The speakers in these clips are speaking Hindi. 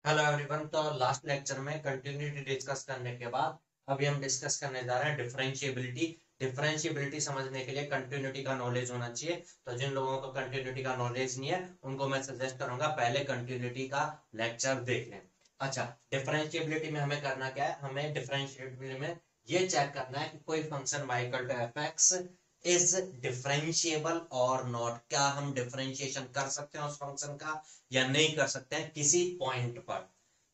Hello everyone. तो लास्ट लेक्चर में कंटिन्यूटी डिस्कस करने के बाद अभी हम डिस्कस करने जा रहे हैं डिफरेंशिएबिलिटी। डिफरेंशिएबिलिटी समझने के लिए कंटिन्यूटी का नॉलेज होना चाहिए। तो जिन लोगों को कंटिन्यूटी का नॉलेज नहीं है उनको मैं सजेस्ट करूंगा पहले कंटिन्यूटी का लेक्चर देख लें। अच्छा, डिफरेंशिएबिलिटी में हमें करना क्या है? हमें डिफरेंशिएबिलिटी में ये चेक करना है कि कोई function y equal to f x is differentiable और नॉट। क्या हम डिफरेंशिएशन कर सकते हैं उस फंक्शन का या नहीं कर सकते हैं किसी पॉइंट पर।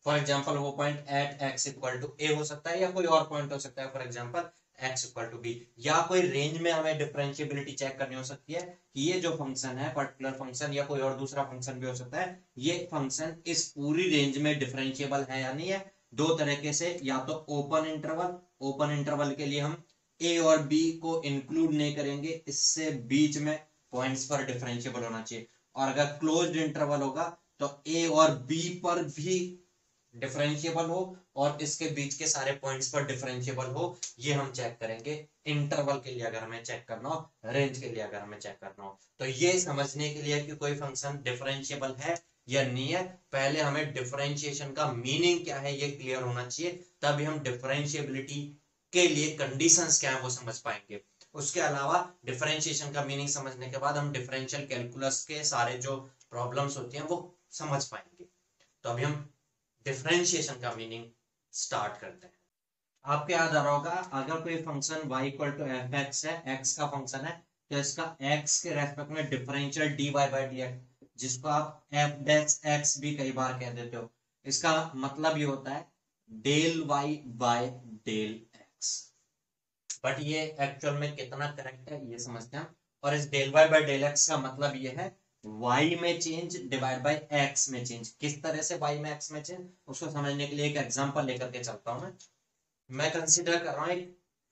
फॉर एग्जाम्पल वो point at x equal to a हो सकता है या कोई और पॉइंट हो सकता है, for example x equal to b, या कोई रेंज में हमें डिफरेंशिएबिलिटी चेक करनी हो सकती है कि ये जो फंक्शन है पर्टिकुलर फंक्शन या कोई और दूसरा फंक्शन भी हो सकता है, ये फंक्शन इस पूरी रेंज में डिफरेंशिएबल है या नहीं है। दो तरीके से, या तो ओपन इंटरवल के लिए हम ए और बी को इंक्लूड नहीं करेंगे, इससे बीच में पॉइंट्स पर डिफरेंशिएबल होना चाहिए, और अगर क्लोज्ड इंटरवल होगा तो ए और बी पर भी डिफरेंशिएबल हो और इसके बीच के सारे पॉइंट्स पर डिफरेंशिएबल हो। ये हम चेक करेंगे इंटरवल के लिए अगर हमें चेक करना हो, रेंज के लिए अगर हमें चेक करना हो। तो ये समझने के लिए कि कोई फंक्शन डिफरेंशिएबल है या नहीं है, पहले हमें डिफरेंशिएशन का मीनिंग क्या है ये क्लियर होना चाहिए, तभी हम डिफरेंशिएबिलिटी के लिए कंडीशंस क्या है वो समझ पाएंगे। उसके अलावा डिफरेंशिएशन का मीनिंग समझने के बाद हम डिफरेंशियल कैलकुलस के सारे जो प्रॉब्लम्स होती हैं वो समझ पाएंगे। तो अभी हम डिफरेंशिएशन का मीनिंग स्टार्ट करते हैं। आपको याद आ रहा होगा, अगर कोई function y equal to f x है, x का फंक्शन है, तो इसका x के रेस्पेक्ट में डिफरेंशियल dy बाई dx, जिसको आप एफ डैश एक्स भी कई बार कह देते हो, इसका मतलब ये होता है del y by del x। But ये एक्चुअल में कितना करेक्ट है ये समझते हैं। और इस del y by del x का मतलब ये है y में चेंज डिवाइड बाय x में चेंज। किस तरह से y में x में चेंज, उसको समझने के लिए एक एग्जांपल लेकर के चलता हूं। मैं कंसीडर कर रहा हूं एक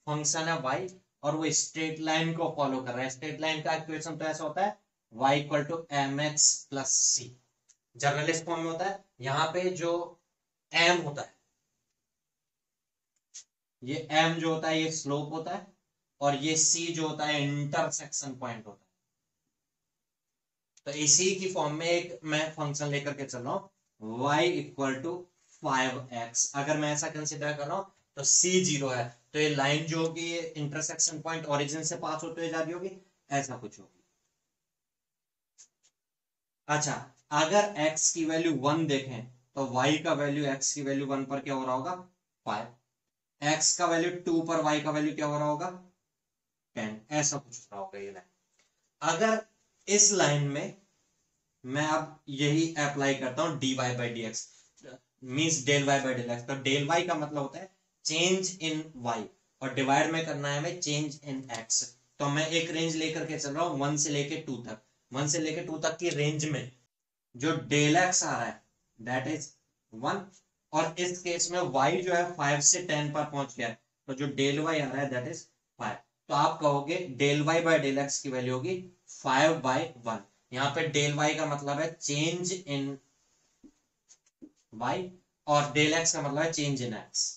फंक्शन है y और वो स्ट्रेट लाइन को फॉलो कर रहा है। स्ट्रेट लाइन का इक्वेशन तो ऐसा होता है y equal to m x plus c, journalist form में होता है। यहाँ पे जो m होता है, ये m जो होता है ये स्लोप होता है, और ये c जो होता है इंटरसेक्शन पॉइंट होता है। तो इसी की फॉर्म में एक मैं फंक्शन लेकर के चल रहा हूं y इक्वल टू 5x। अगर मैं ऐसा कंसिडर कर रहा हूं तो c 0 है, तो ये लाइन जो होगी ये इंटरसेक्शन पॉइंट ओरिजिन से पास होते हुए जा रही होगी, ऐसा कुछ होगी। अच्छा, अगर x की वैल्यू 1 देखें तो y का वैल्यू x की वैल्यू 1 पर क्या हो रहा होगा 5, x का वैल्यू 2 पर y का वैल्यू क्या हो रहा होगा 10, ऐसा कुछ हो रहा होगा ये लाइन। अगर इस लाइन में मैं अब यही अप्लाई करता हूं dy by d x, means del y by del x. तो डेल वाई का मतलब होता है चेंज इन y, और डिवाइड में करना है हमें चेंज इन x। तो मैं एक रेंज लेकर के चल रहा हूं 1 से लेके 2 तक। 1 से लेके 2 तक की रेंज में जो डेल एक्स आ रहा है दैट इज 1, और इस केस में y जो है 5 से 10 पर पहुंच गया है, तो जो डेल y आ रहा है दैट इज 5। तो आप कहोगे del y by del x की वैल्यू होगी 5 बाई 1। यहाँ पे डेल y का मतलब है चेंज इन y, और डेल x का मतलब है चेंज इन x।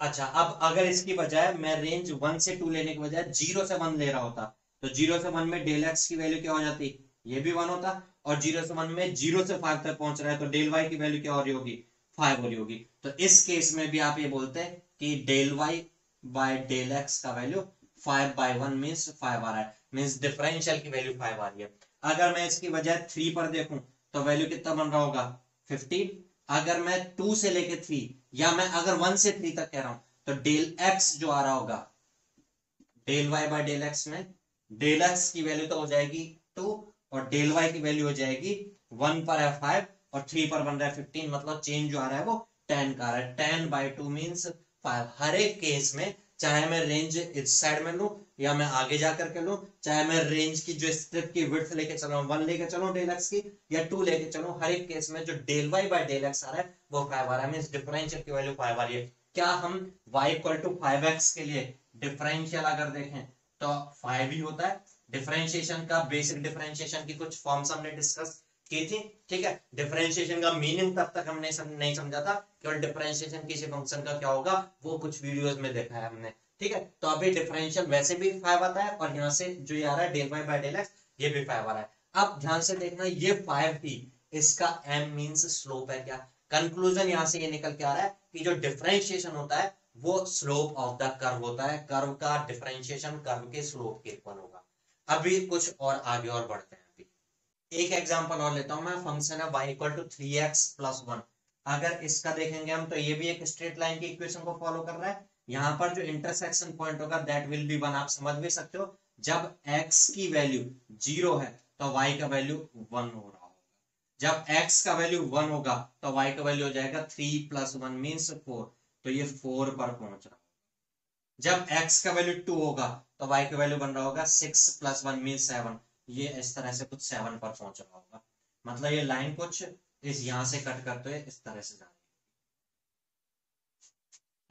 अच्छा, अब अगर इसकी बजाय मैं रेंज 1 से 2 लेने के बजाय 0 से 1 ले रहा होता, तो 0 से 1 में डेल x की वैल्यू क्या हो जाती, ये भी 1 होता, और 0 से 1 में 0 से 5 तक पहुंच रहा है तो डेल y की वैल्यू क्या हो रही होगी 5 हो रही होगी। तो इस केस में भी आप ये बोलते हैं कि del y by del x का वैल्यू 5 बाय 1 मीन्स 5 आ रहा है, मीन्स डिफरेंशियल की वैल्यू 5 आ रही है। अगर मैं इसकी बजाय 3 पर देखूं तो वैल्यू कितना बन रहा होगा 15। अगर मैं 2 से लेके 3, या मैं अगर 1 से 3 तक कह रहा हूं, तो डेल एक्स जो आ रहा होगा del y by del x में, डेल एक्स की वैल्यू तो हो जाएगी 2, और डेल वाई की वैल्यू हो जाएगी 1 पर है 5 और 3 पर बन रहा है 15, मतलब चेंज जो आ रहा है वो 10 का आ रहा है। 10 बाई 2 मीन्स 5। हर एक केस में चाहे मैं रेंज इस साइड में लूं या मैं आगे जाकर के लूं, चाहे मैं रेंज की जो स्ट्रिप की विड्थ लेके चल रहा हूं 1 लेके चलूं डेल एक्स की, या 2 लेके चलूं, हर एक केस में जो del y by del x आ रहा है वो 5 आ रहा है, मीन्स डिफरेंशियल की वैल्यू 5 आ रही है। क्या हम y इक्वल टू 5x के लिए डिफरेंशियल अगर देखें तो 5 ही होता है। डिफरेंशिएशन का बेसिक डिफरेंशिएशन की कुछ फॉर्म्स हमने डिस्कस की थी, ठीक है। डिफरेंशिएशन का मीनिंग तब तक हमने नहीं समझा था, केवल डिफरेंशिएशन किसी फंक्शन का क्या होगा वो कुछ वीडियोस में देखा है हमने, ठीक है। तो अभी डिफरेंशियल वैसे भी 5 आता है, और यहाँ से जो ये आ रहा है del y by del x ये भी 5 आ रहा है। अब ध्यान से देखना, ये 5 ही इसका m मींस स्लोप है क्या। कंक्लूजन यहां से ये निकल के आ रहा है कि जो डिफरेंशिएशन होता है वो स्लोप ऑफ द कर्व होता है, कर्व का डिफरेंशिएशन कर्व के स्लोप के इक्वल होगा। अभी कुछ और आगे और बढ़ते हैं। अभी एक एग्जांपल और लेता हूं मैं, फंक्शन है y equal to 3x plus 1। अगर इसका देखेंगे हम तो ये भी एक स्ट्रेट लाइन की इक्वेशन को फॉलो कर रहा है। यहाँ पर जो इंटरसेक्शन पॉइंट होगा दैट विल बी 1, आप समझ भी सकते हो। जब x की वैल्यू 0 है तो y का वैल्यू 1 हो रहा होगा। जब x का वैल्यू 1 होगा तो y का वैल्यू हो जाएगा 3 प्लस 1 मीन्स 4, तो ये 4 पर पहुंच रहा है। जब x का वैल्यू 2 होगा तो y का वैल्यू बन रहा होगा 6 प्लस 1 मीन्स 7, ये इस तरह से कुछ 7 पर पहुंच रहा होगा। मतलब ये लाइन कुछ इस यहां से कट करते हुए इस तरह से जा रही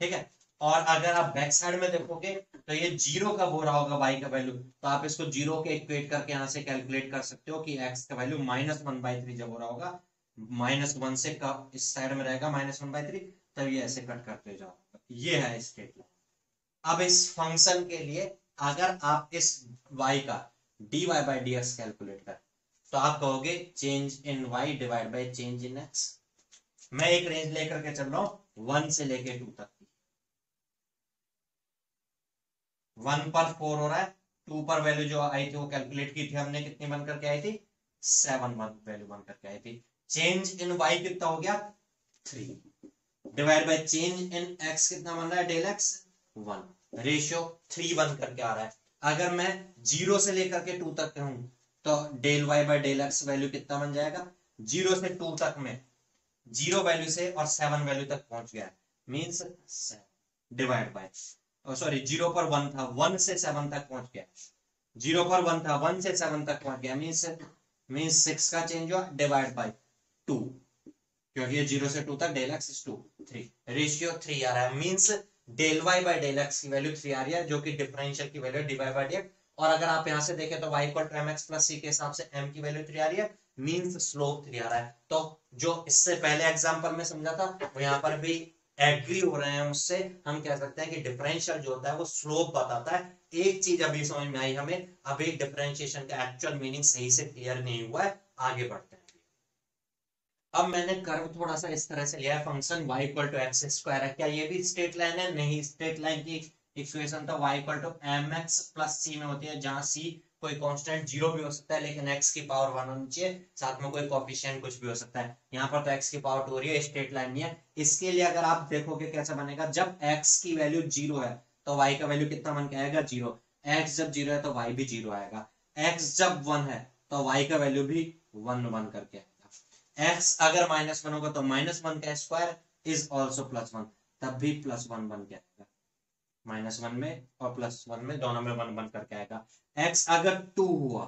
है, ठीक है। और अगर आप बैक साइड में देखोगे तो ये 0 कब हो रहा होगा y का वैल्यू, तो आप इसको 0 के इक्वेट करके यहां से कैलकुलेट कर सकते हो कि x का वैल्यू -1/3 जब हो रहा होगा, -1 से कब इस साइड में रहेगा -1/3, तब ये ऐसे कट करते जाओगे। ये है स्ट्रेट लाइन। अब इस फंक्शन के लिए अगर आप इस y का dy बाई dx कैलकुलेट करें तो आप कहोगे change in y divide by change in x। मैं एक रेंज लेकर के चल रहा हूं 1 से लेके 2 तक की। 1 पर 4 हो रहा है, 2 पर वैल्यू जो आई थी वो कैलकुलेट की थी हमने, कितनी बन करके आई थी 7 वैल्यू बन करके आई थी। चेंज इन y कितना हो गया 3, divide by change in x कितना बन रहा है डेल x 1, रेशियो 3 बन करके आ रहा है। अगर मैं 0 से लेकर के 2 तक हूं तो del y by del x value कितना बन जाएगा, 0 से 2 तक में 0 वैल्यू से और 7 वैल्यू तक पहुंच गया मींस 7 डिवाइड बाय, सॉरी 0 पर 1 था 1 से 7 तक पहुंच गया, 0 पर 1 था 1 से 7 तक पहुंच गया मींस 6 का चेंज हुआ डिवाइड बाय 2, क्योंकि ये 0 से 2 तक डेल x इज 2 3, रेशियो 3 आ रहा है means del y by del x की वैल्यू 3 आ रही है, जो कि डिफरेंशियल की वैल्यू dy बाय dx। और अगर आप यहां से देखें तो y equal to mx plus c के हिसाब से m की वैल्यू 3 आ रही है मींस स्लोप 3 आ रहा है। तो जो इससे पहले एग्जांपल में समझा था वो यहाँ पर भी एग्री हो रहे हैं उससे। हम कह सकते हैं कि डिफरेंशियल जो होता है वो स्लोप बताता है। एक चीज अभी समझ में आई हमें, अभी डिफरेंशिएशन का एक्चुअल मीनिंग सही से क्लियर नहीं हुआ है, आगे बढ़ते हैं। अब मैंने कर्व थोड़ा सा इस तरह से लिया है, function y equal to x square है, क्या ये भी स्ट्रेट लाइन है, नहीं। स्ट्रेट लाइन की इक्वेशन तो y equal to mx plus c में होती है, जहां c कोई कांस्टेंट 0 भी हो सकता है लेकिन x की पावर 1 होनी चाहिए, साथ में कोई कोफिशिएंट कुछ भी हो सकता है। यहाँ पर तो x की पावर 2 हो रही है, स्ट्रेट लाइन नहीं है। इसके लिए अगर आप देखोगे कैसा बनेगा, जब x की वैल्यू 0 है तो y का वैल्यू कितना बन के आएगा 0, x जब 0 है तो y भी 0 आएगा, x जब 1 है तो y का वैल्यू भी 1 1 करके आएगा। x अगर -1 होगा तो -1 का स्क्वायर इज ऑल्सो +1, तब भी +1 बन के आएगा। -1 में और +1 में दोनों में 1 1 करके आएगा। x अगर 2 हुआ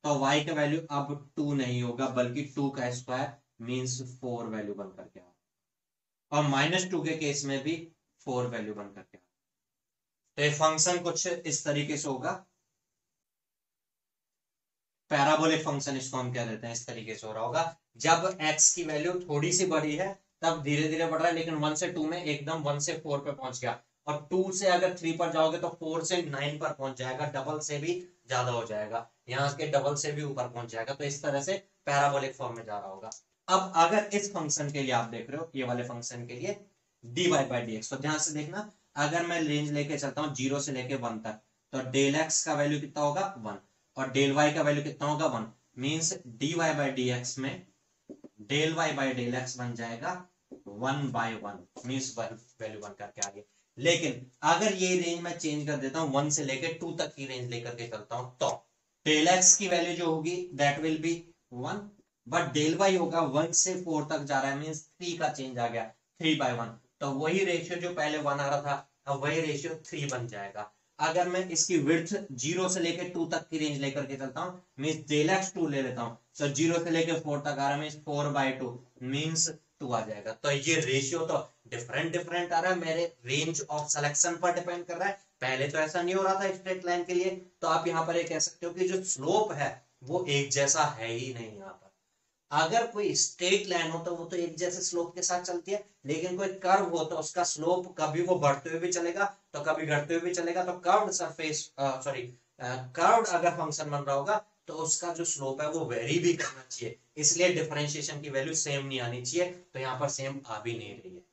तो y का वैल्यू अब 2 नहीं होगा बल्कि 2 का स्क्वायर मींस 4 वैल्यू बन करके आएगा। और -2 के केस में भी 4 वैल्यू बन करके आएगा। तो ये फंक्शन कुछ इस तरीके से होगा, पैराबोलिक फंक्शन इसको हम कह देते हैं। इस तरीके से हो रहा होगा, जब x की वैल्यू थोड़ी सी बड़ी है तब धीरे धीरे बढ़ रहा है, लेकिन 1 से 2 में एकदम 1 से 4 पे पहुंच गया, और 2 से अगर 3 पर जाओगे तो 4 से 9 पर पहुंच जाएगा, डबल से भी ज्यादा हो जाएगा, यहाँ के डबल से भी ऊपर पहुंच जाएगा। तो इस तरह से पैराबोलिक फॉर्म में जा रहा होगा। अब अगर इस फंक्शन के लिए आप देख रहे हो, ये वाले फंक्शन के लिए dy बाई dx, तो ध्यान से देखना, अगर मैं रेंज लेके चलता हूँ 0 से लेके 1 तक तो डेल x का वैल्यू कितना होगा 1 और डेल y का वैल्यू कितना होगा 1, मींस dy बाई dx में del y by del x बन जाएगा 1/1 मींस वैल्यू 1 करके आ गई। लेकिन अगर ये रेंज मैं चेंज कर देता हूं 1 से लेकर 2 तक की रेंज लेकर के चलता हूं तो डेल x की वैल्यू जो होगी that will be 1, but del y होगा 1 से 4 तक जा रहा है मींस 3 का चेंज आ गया 3/1, तो वही रेशियो जो पहले 1 आ रहा था अब वही रेशियो 3 बन जाएगा। अगर मैं इसकी विड्थ 0 से लेकर 2 तक की रेंज लेकर के चलता हूं मींस डेल x 2 ले लेता हूं, तो 0 से लेकर 4 तक आ रहा है मींस 4/2 मींस 2 आ जाएगा। तो ये रेशियो तो डिफरेंट आ रहा है, मेरे रेंज ऑफ सिलेक्शन पर डिपेंड कर रहा है। पहले तो ऐसा नहीं हो रहा था स्ट्रेट लाइन के लिए, तो आप यहाँ पर ये कह सकते हो कि जो स्लोप है वो एक जैसा है ही नहीं। यहाँ पर अगर कोई स्ट्रेट लाइन हो तो वो तो एक जैसे स्लोप के साथ चलती है, लेकिन कोई कर्व हो तो उसका स्लोप कभी वो बढ़ते हुए भी चलेगा तो कभी घटते हुए भी चलेगा। तो कर्व्ड सरफेस, सॉरी कर्व्ड अगर फंक्शन बन रहा होगा तो उसका जो स्लोप है वो वेरी भी करना चाहिए, इसलिए डिफरेंशिएशन की वैल्यू सेम नहीं आनी चाहिए, तो यहाँ पर सेम आ भी नहीं रही है।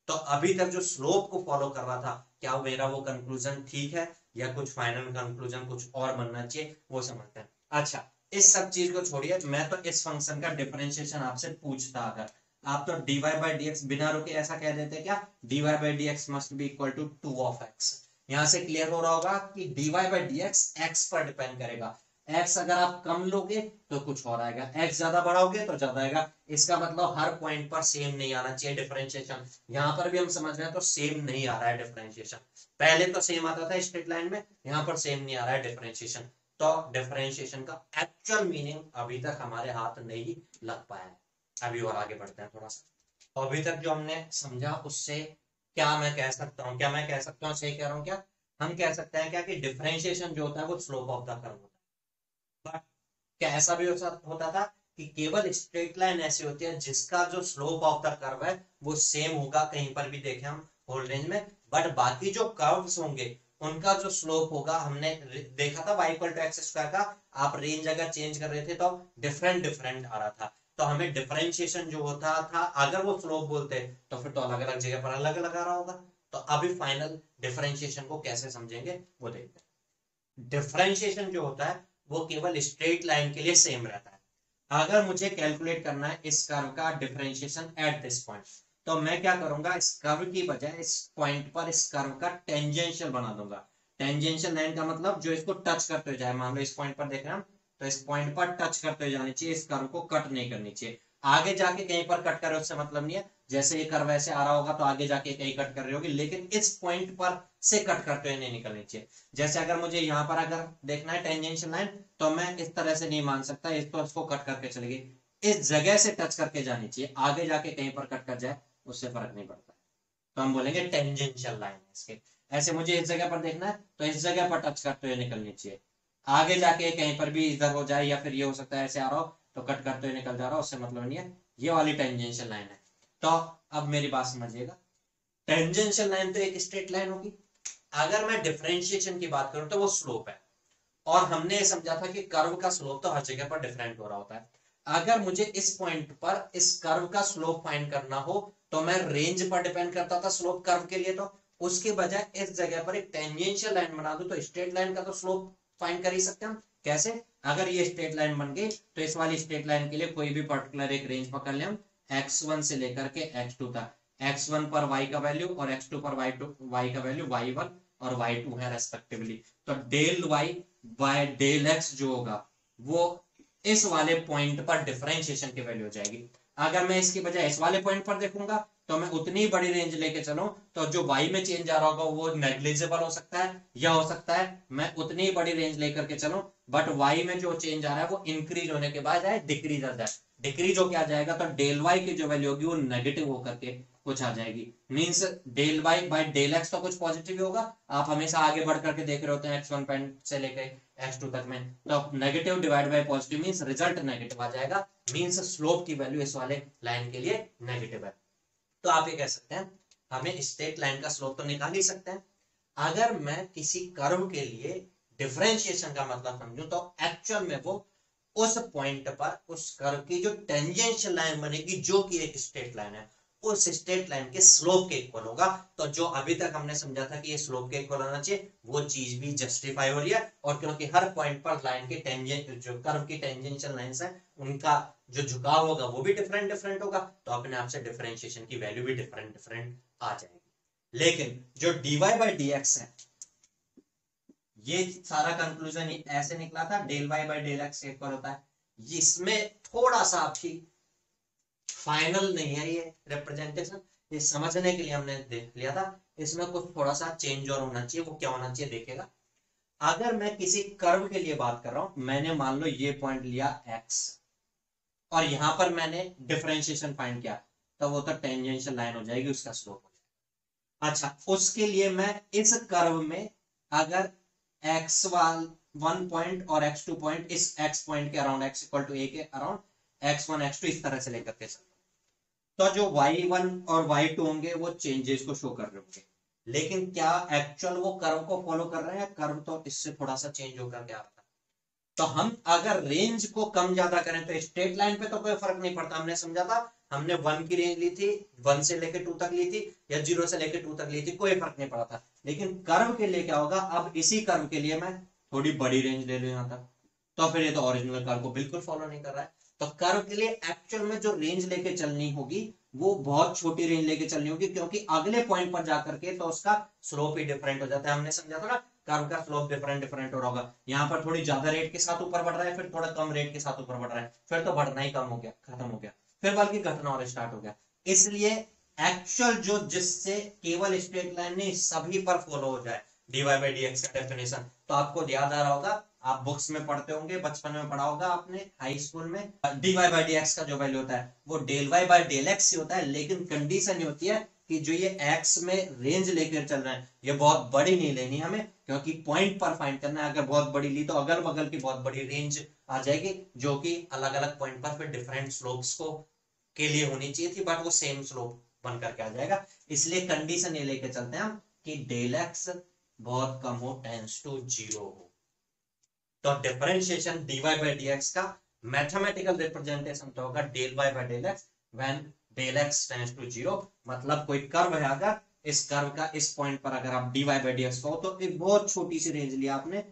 तो अभी तक जो स्लोप को फॉलो कर रहा था, क्या मेरा वो कंक्लूजन ठीक है या कुछ फाइनल कंक्लूजन कुछ और बनना चाहिए, वो समझते हैं। अच्छा, इस सब चीज को छोड़िए, मैं तो इस फंक्शन का डिफरेंशिएशन आपसे पूछता, अगर आप तो dy बाई डी एक्स बिना रुके ऐसा कह देते क्या, dy by d x must be equal to 2 of x। यहां से क्लियर हो रहा होगा कि dy by d x x पर डिपेंड करेगा। x अगर आप कम लोगे तो कुछ और आएगा, x ज्यादा बढ़ाओगे तो ज्यादा आएगा। इसका मतलब हर पॉइंट पर सेम नहीं आना चाहिए डिफरेंशिएशन। यहां पर भी हम समझ रहे हैं तो सेम नहीं आ रहा है डिफरेंशिएशन। पहले तो सेम आता था स्ट्रेट लाइन में, यहां पर सेम नहीं आ रहा है डिफरेंशिएशन। तो डिफरेंशिएशन का एक्चुअल मीनिंग अभी तक हमारे हाथ नहीं लग पाया है। अभी और आगे बढ़ते हैं थोड़ा सा। तो अभी तक जो हमने समझा उससे क्या मैं कह सकता हूँ, क्या मैं कह सकता हूँ, सही कह रहा हूँ क्या, हम कह सकते हैं क्या कि डिफरेंशिएशन जो होता है वो स्लोप ऑफ द कर्व होता है। बट क्या ऐसा भी होता था कि केवल स्ट्रेट लाइन ऐसी होती है जिसका जो स्लोप ऑफ द कर्व है वो सेम होगा, कहीं पर भी देखें हम होल रेंज में, बट बाकी जो कर्व्स होंगे उनका जो स्लोप होगा, हमने देखा था y equal to x square का, आप रेंज अगर चेंज कर रहे थे तो डिफरेंट डिफरेंट आ रहा था। तो हमें डिफरेंशिएशन जो होता था, अगर वो स्लोप बोलते तो फिर तो अलग अलग जगह पर अलग अलग आ रहा होगा। तो अभी फाइनल डिफरेंशिएशन को कैसे समझेंगे वो देखते हैं। डिफरेंशिएशन जो होता है वो केवल स्ट्रेट लाइन के लिए सेम रहता है। अगर मुझे कैलकुलेट करना है इस कर्व का डिफरेंशिएशन एट दिस पॉइंट, तो मैं क्या करूंगा, इस कर्व की बजाय इस पॉइंट पर इस कर्व का टेंजेंशियल बना दूंगा। टेंजेंशियल लाइन का मतलब जो इसको टच करते हुए जाए, मान लो इस पॉइंट पर देख रहे हैं हम, तो इस पॉइंट पर टच करते हुए जानी चाहिए, इस कर्व को कट नहीं करनी चाहिए। आगे जाके कहीं पर कट करे उससे मतलब नहीं है, जैसे ये कर्व ऐसे आ रहा होगा तो आगे जाके कहीं कट कर रही होगी, लेकिन इस पॉइंट पर से कट करते हुए नहीं निकलनी चाहिए। जैसे अगर मुझे यहाँ पर अगर देखना है टेंजेंशियल लाइन, तो मैं इस तरह से नहीं मान सकता, इस तो इसको कट करके चलेगी, इस जगह से टच करके जानी चाहिए, आगे जाके कहीं पर कट कर जाए उससे फर्क नहीं पड़ता। तो हम बोलेंगे टेंजेंशियल लाइन इसके। ऐसे मुझे इस जगह पर देखना है तो इस जगह पर टच करते हुए निकलनी चाहिए, आगे जाके कहीं पर भी इधर हो जाए, या फिर ये हो सकता है ऐसे आ रहा हो तो कट करते हुए निकल जा रहा हो, उससे मतलब नहीं है, ये वाली टेंजेंशियल लाइन है। तो अब मेरी बात समझिएगा, टेंजेंशियल लाइन तो एक स्ट्रेट लाइन होगी, अगर मैं डिफरेंशिएशन की बात करूं तो वो स्लोप है। और हमने समझा था कि कर्व का स्लोप तो हर जगह पर डिफरेंट हो रहा होता है। अगर मुझे इस पॉइंट पर इस कर्व का स्लोप फाइंड करना हो तो मैं रेंज पर डिपेंड करता था स्लोप कर्व के लिए, तो उसके बजाय इस जगह पर एक टेंजेंशियल लाइन बना दूं तो स्ट्रेट लाइन का तो स्लोप फाइंड कर ही सकते हैं हम। कैसे, अगर ये स्ट्रेट लाइन बन गई तो इस वाली स्ट्रेट लाइन के लिए कोई भी पर्टिकुलर एक रेंज पकड़ लें हम, x1 से लेकर के x2 तक, x1 पर y का वैल्यू और x2 पर y का वैल्यू y1 और y2 है रेस्पेक्टिवली। तो del y by del x जो होगा वो इस वाले पॉइंट पर डिफरेंशिएशन की वैल्यू हो जाएगी। अगर मैं इसकी बजाय इस वाले पॉइंट पर देखूंगा तो मैं उतनी बड़ी रेंज लेके चलूं तो जो y में चेंज आ रहा होगा वो नेग्लिजिबल हो सकता है, या हो सकता है मैं उतनी बड़ी रेंज लेकर के चलूं बट y में जो चेंज आ रहा है वो इंक्रीज होने के बाद जाए डिक्रीज आ जाए। डिक्रीज हो क्या जाएगा, तो डेल y की जो वैल्यू होगी वो नेगेटिव होकर के कुछ आ जाएगी। Means del y by del x तो कुछ पॉजिटिव होगा, आप हमेशा आगे बढ़ करके देख रहे होते हैं x1 पॉइंट से लेकर x2 तक में, तो negative divide by positive means result negative आ जाएगा, मींस स्लोप की वैल्यू इस वाले लाइन के लिए नेगेटिव है। तो आप ये कह सकते हैं हमें स्ट्रेट लाइन का स्लोप तो निकाल ही सकते हैं। अगर मैं किसी कर्व के लिए डिफरेंशिएशन का मतलब समझूं तो एक्चुअल में वो उस पॉइंट पर उस कर्व की जो टेंजेंशियल लाइन बनेगी जो कि एक स्ट्रेट लाइन है, उस स्ट्रेट लाइन के स्लोप के इक्वल होगा। तो जो अभी तक हमने समझा था कि ये स्लोप के इक्वल होना चाहिए वो चीज भी जस्टिफाई हो रही है। और क्योंकि हर पॉइंट पर लाइन की टेंजेंट जो कर्व की टेंजेंशियल लाइंस है उनका जो झुकाव होगा वो भी डिफरेंट डिफरेंट होगा, तो अपने आप से डिफरेंशिएशन की वैल्यू भी डिफरेंट डिफरेंट आ जाएगी। लेकिन जो dy बाई डी एक्स है, ये सारा कंक्लूजन ऐसे निकला था del y by del x equal होता है, इसमें थोड़ा सा आपकी फाइनल नहीं है ये रिप्रेजेंटेशन, ये समझने के लिए हमने देख लिया था, इसमें कुछ थोड़ा सा चेंज और होना चाहिए। वो क्या होना चाहिए देखिएगा, अगर मैं किसी कर्व के लिए बात कर रहा हूं, मैंने मान लो ये पॉइंट लिया x और यहां पर मैंने डिफरेंशिएशन फाइंड किया, तो वो तो टेंजेंशियल लाइन हो जाएगी, उसका स्लोप हो जाएगा। अच्छा, उसके लिए मैं इस कर्व में अगर x1 पॉइंट और x2 पॉइंट इस x पॉइंट के around x equal to a के अराउंड x1 x2 इस तरह से लेकर के चलता, तो जो y1 और y2 होंगे वो चेंजेस को शो कर रहे होंगे। लेकिन क्या एक्चुअल वो कर्व को फॉलो कर रहे हैं, कर्व तो इससे थोड़ा सा चेंज होकर के आ रहा है। तो हम अगर रेंज को कम ज्यादा करें तो स्ट्रेट लाइन पे तो कोई फर्क नहीं पड़ता, हमने समझा था, हमने 1 की रेंज ली थी, 1 से लेके 2 तक ली थी, या 0 से लेके 2 तक ली थी, कोई फर्क नहीं पड़ा था। लेकिन कर्व के लिए क्या होगा, अब इसी कर्व के लिए मैं थोड़ी बड़ी रेंज ले लूं यहां तक, तो फिर ये तो ओरिजिनल कर्व को बिल्कुल फॉलो नहीं कर रहा है। तो कर्व के लिए एक्चुअल में जो रेंज लेके चलनी होगी वो बहुत छोटी रेंज लेके चलनी होगी, क्योंकि अगले पॉइंट पर जाकर के तो उसका स्लोप ही डिफरेंट हो जाता है। हमने समझा था ना, कर्व का स्लोप डिफरेंट डिफरेंट हो रहा होगा, यहाँ पर थोड़ी ज्यादा रेट के साथ ऊपर बढ़ रहा है, फिर थोड़ा कम रेट के साथ ऊपर बढ़ रहा है, फिर तो बढ़ना ही कम हो गया, खत्म हो गया, फिर बल्कि घटना और स्टार्ट हो गया। इसलिए एक्चुअल जो जिससे केवल स्ट्रेट लाइन नहीं सभी पर फॉलो हो जाए dy बाई डी एक्स का डेफिनेशन, तो आपको याद आ रहा होगा, आप बुक्स में पढ़ते होंगे, बचपन में पढ़ा होगा आपने हाई स्कूल में, dy बाई डी एक्स का जो वैल्यू होता है वो del y by del x ही होता है। लेकिन कंडीशन ये होती है कि जो ये x में रेंज लेकर चल रहे हैं ये बहुत बड़ी नहीं लेनी हमें, क्योंकि पॉइंट पर फाइंड करना है। अगर बहुत बड़ी ली तो अगल बगल की बहुत बड़ी रेंज आ जाएगी, जो कि अलग अलग पॉइंट पर फिर डिफरेंट स्लोप्स को के लिए होनी चाहिए थी, बट वो सेम स्लोप बन करके आ जाएगा। इसलिए कंडीशन ये लेके चलते हैं हम कि डेल एक्स बहुत कम हो, टेंस टू 0 हो। तो differentiation dy by d x का मैथमेटिकल रिप्रेजेंटेशन तो होगा del y by del x when del x tends to 0। मतलब कोई कर्व है, अगर इस कर्व का इस पॉइंट पर अगर आप dy बाई डी एक्स हो तो एक बहुत छोटी सी रेंज लिया आपने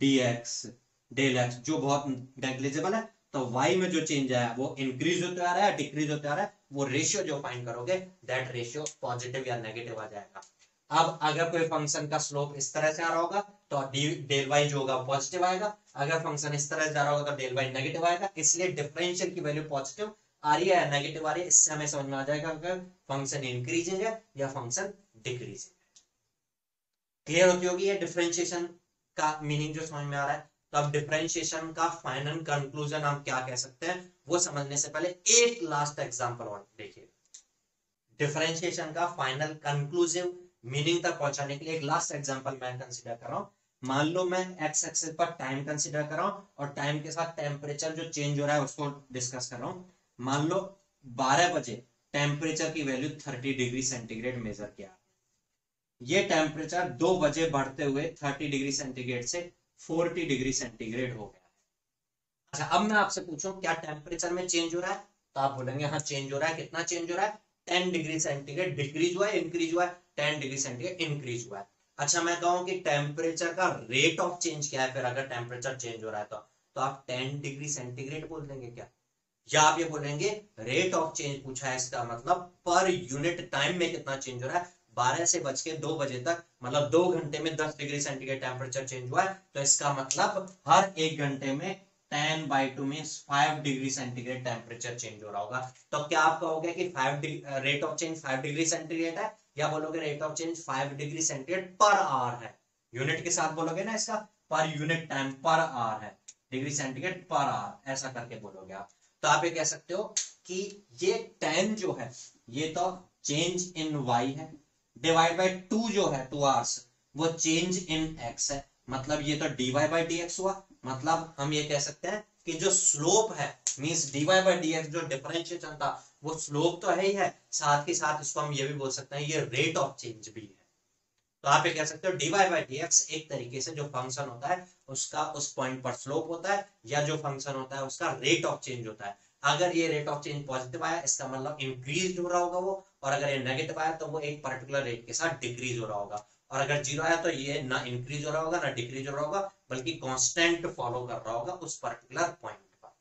dx डेल एक्स जो बहुत नेग्लिजिबल है, तो y में जो चेंज आया वो इंक्रीज होते आ रहा है डिक्रीज होते आ रहा है, वो रेशियो जो फाइंड करोगे दैट रेशियो पॉजिटिव या नेगेटिव आ जाएगा। अब अगर कोई फंक्शन का स्लोप इस तरह से आ रहा होगा तो डेल वाई जो होगा पॉजिटिव आएगा, अगर फंक्शन इस तरह से जा रहा होगा तो डेल वाई नेगेटिव आएगा। इसलिए डिफरेंशियल की वैल्यू पॉजिटिव आ रही है या नेगेटिव आ रही है, इससे हमें समझ में आ जाएगा अगर फंक्शन इंक्रीजिंग है या फंक्शन डिक्रीजिंग है। क्लियर होती होगी ये डिफरेंशिएशन का मीनिंग जो समझ में आ रहा है। तो अब डिफरेंशिएशन का फाइनल कंक्लूजन हम क्या कह सकते हैं वो समझने से पहले एक लास्ट एग्जांपल और देखिए। डिफरेंशिएशन का फाइनल कंक्लूसिव मीनिंग तक पहुंचाने के लिए एक लास्ट एग्जांपल मैं कंसीडर कर रहा हूं। मान लो मैं एक्स एक्सिस पर टाइम कंसीडर कर रहा हूं और टाइम के साथ टेम्परेचर जो चेंज हो रहा है उसको डिस्कस कर रहा हूं। मान लो 12 बजे टेम्परेचर की वैल्यू 30 डिग्री सेंटीग्रेड मेजर किया, ये टेम्परेचर 2 बजे बढ़ते हुए 30 डिग्री सेंटीग्रेड से 40 डिग्री सेंटीग्रेड हो गया। अच्छा, अब मैं आपसे पूछूं क्या टेम्परेचर में चेंज हो रहा है, तो आप बोलेंगे हाँ चेंज हो रहा है। कितना चेंज हो रहा है? 10 डिग्री सेंटीग्रेड डिक्रीज हुआ है इंक्रीज हुआ है? 10 डिग्री सेंटीग्रेड इंक्रीज हुआ है। अच्छा, मैं कहूं कि टेम्परेचर का रेट ऑफ चेंज क्या है, फिर अगर टेम्परेचर चेंज हो रहा है तो आप 10 डिग्री सेंटीग्रेड बोल देंगे क्या, या आप ये बोलेंगे रेट ऑफ चेंज पूछा है, इसका मतलब पर यूनिट टाइम में कितना चेंज हो रहा है। 12 से बज के 2 बजे तक मतलब 2 घंटे में 10 डिग्री सेंटीग्रेड टेम्परेचर चेंज हुआ है, तो इसका मतलब हर 1 घंटे में 10/2 में 5 डिग्री सेंटीग्रेड टेम्परेचर चेंज हो रहा होगा। तो क्या आप कहोगे कि rate of change 5 degree centigrade है, या बोलोगे rate of change 5 degree centigrade per hour है? यूनिट के साथ बोलोगे ना, इसका per unit time per hour है, डिग्री सेंटीग्रेड पर आवर ऐसा करके बोलोगे आप। तो आप ये कह सकते हो कि ये 10 जो है ये तो चेंज इन y है, डिवाइड बाई 2 जो है 2 आवर्स वो चेंज इन x है, मतलब ये तो dy बाई डी एक्स हुआ। मतलब हम ये कह सकते हैं कि जो स्लोप है means dy by d x जो डिफरेंशिएशन था वो स्लोप तो है ही है, साथ ही साथ इसको हम ये भी बोल सकते हैं ये रेट ऑफ चेंज भी है। तो आप ये कह सकते हो dy बाई डी एक्स एक तरीके से जो फंक्शन होता है उसका उस पॉइंट पर स्लोप होता है, या जो फंक्शन होता है उसका रेट ऑफ चेंज होता है। अगर ये रेट ऑफ चेंज पॉजिटिव आया इसका मतलब इंक्रीज हो रहा होगा वो, और अगर ये नेगेटिव आया तो वो एक पर्टिकुलर रेट के साथ डिक्रीज हो रहा होगा, और अगर 0 आया तो ये ना इंक्रीज हो रहा होगा ना डिक्रीज हो रहा होगा, बल्कि कांस्टेंट फॉलो कर रहा होगा उस पर्टिकुलर पॉइंट पर।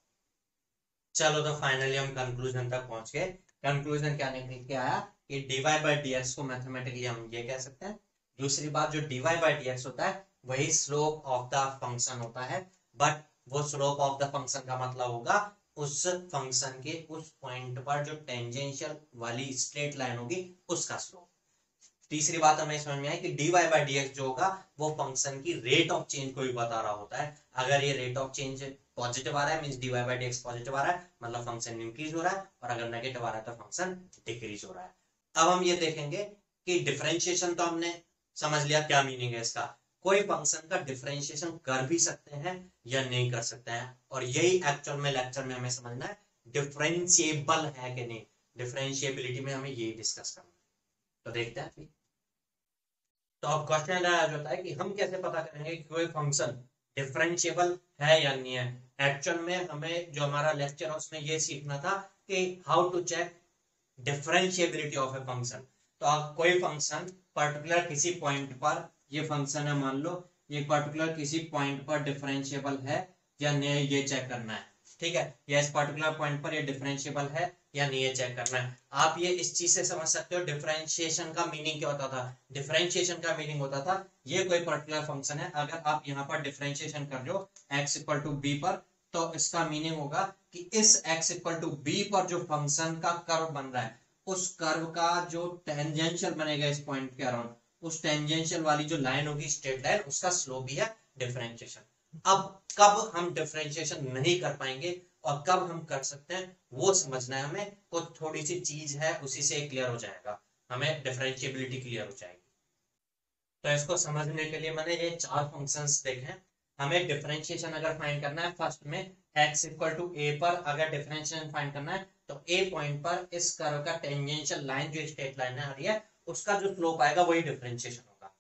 चलो तो फाइनली हम कंक्लूजन तक पहुंच गए। कंक्लूजन क्या निकल के आया कि dy बाई डी एक्स को मैथमेटिकली हम ये कह सकते हैं। दूसरी बात, जो dy बाई डी एक्स होता है वही स्लोप ऑफ द फंक्शन होता है, बट वो स्लोप ऑफ द फंक्शन का मतलब होगा उस फंक्शन के उस पॉइंट पर जो टेंजेंशियल वाली स्ट्रेट लाइन होगी उसका स्लोप। तीसरी बात हमें समझ में आई कि dy बाई डी एक्स जो होगा वो फंक्शन की रेट ऑफ चेंज को भी बता रहा होता है। अगर ये रेट ऑफ चेंज पॉजिटिव आ रहा है means dy by d x positive आ रहा है, मतलब फंक्शन इंक्रीज हो रहा है, और अगर नेगेटिव आ रहा है तो फंक्शन डिक्रीज हो रहा है। अब हम ये देखेंगे कि डिफरेंशिएशन तो हमने समझ लिया क्या मीनिंग है इसका, कोई फंक्शन का डिफरेंशिएशन कर भी सकते हैं या नहीं कर सकते हैं, और यही एक्चुअल में लेक्चर में हमें समझना है डिफरेंशिएबल है कि नहीं। डिफरेंशिएबिलिटी में हमें यही डिस्कस करना है, तो देखते हैं। तो अब क्वेश्चन आ जाता है कि हम कैसे पता करेंगे कि कोई फंक्शन डिफरेंशिएबल है या नहीं है। एक्चुअल में हमें जो हमारा लेक्चर है उसमें ये सीखना था कि how to check differentiability of a function. तो आप कोई फंक्शन पर्टिकुलर किसी पॉइंट पर, ये फंक्शन है मान लो, ये पर्टिकुलर किसी पॉइंट पर डिफरेंशिएबल है या नहीं, ये चेक करना है। ठीक है, या इस पर्टिकुलर पॉइंट पर ये डिफरेंशिएबल है या नहीं, ये चेक करना है। आप ये इस चीज से समझ सकते हो डिफरेंशिएशन का मीनिंग क्या होता था। डिफरेंशिएशन का मीनिंग होता था ये कोई पर्टिकुलर फंक्शन है, अगर आप यहाँ पर डिफरेंशिएशन कर रहे हो x इक्वल टू बी पर, तो इसका मीनिंग होगा कि इस x इक्वल टू बी पर जो फंक्शन का कर्व बन रहा है, उस कर्व का जो टेंजेंशियल बनेगा इस पॉइंट के अराउंड, उस टेंजेंशियल वाली जो लाइन होगी स्ट्रेट लाइन, उसका स्लोप ही है डिफरेंशिएशन। अब कब हम डिफरेंशिएशन नहीं कर पाएंगे और कब हम कर सकते हैं वो समझना है हमें। कुछ थोड़ी सी चीज है उसी से क्लियर हो जाएगा, हमें डिफरेंशिएबिलिटी क्लियर हो जाएगी। तो इसको समझने के लिए मैंने ये 4 फंक्शंस देखे। हमें डिफरेंशिएशन अगर फाइंड करना है, फर्स्ट में x इक्वल टू a पर अगर डिफरेंशिएशन फाइंड करना है, तो a पॉइंट पर इस कर्व का टेंजेंशियल लाइन जो स्ट्रेट लाइन है आ रही है, उसका जो स्लोप आएगा वही डिफरेंशिएशन होगा।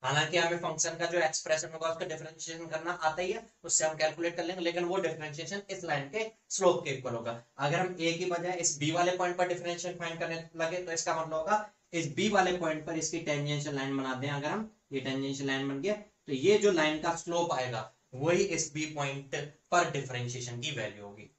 हालांकि हमें फंक्शन का जो एक्सप्रेशन होगा उसका डिफरेंशिएशन करना आता ही है, उससे हम कैलकुलेट कर लेंगे, लेकिन वो डिफरेंशिएशन इस लाइन के स्लोप के इक्वल होगा। अगर हम a की बजाय इस b वाले पॉइंट पर डिफरेंशिएशन फाइंड करने लगे, तो इसका मतलब होगा इस b वाले पॉइंट पर इसकी टेंजेंशियल लाइन बना दें। अगर हम ये टेंजेंशियल लाइन बन गया, तो ये जो लाइन का स्लोप आएगा वही इस बी पॉइंट पर डिफरेंशिएशन की वैल्यू होगी।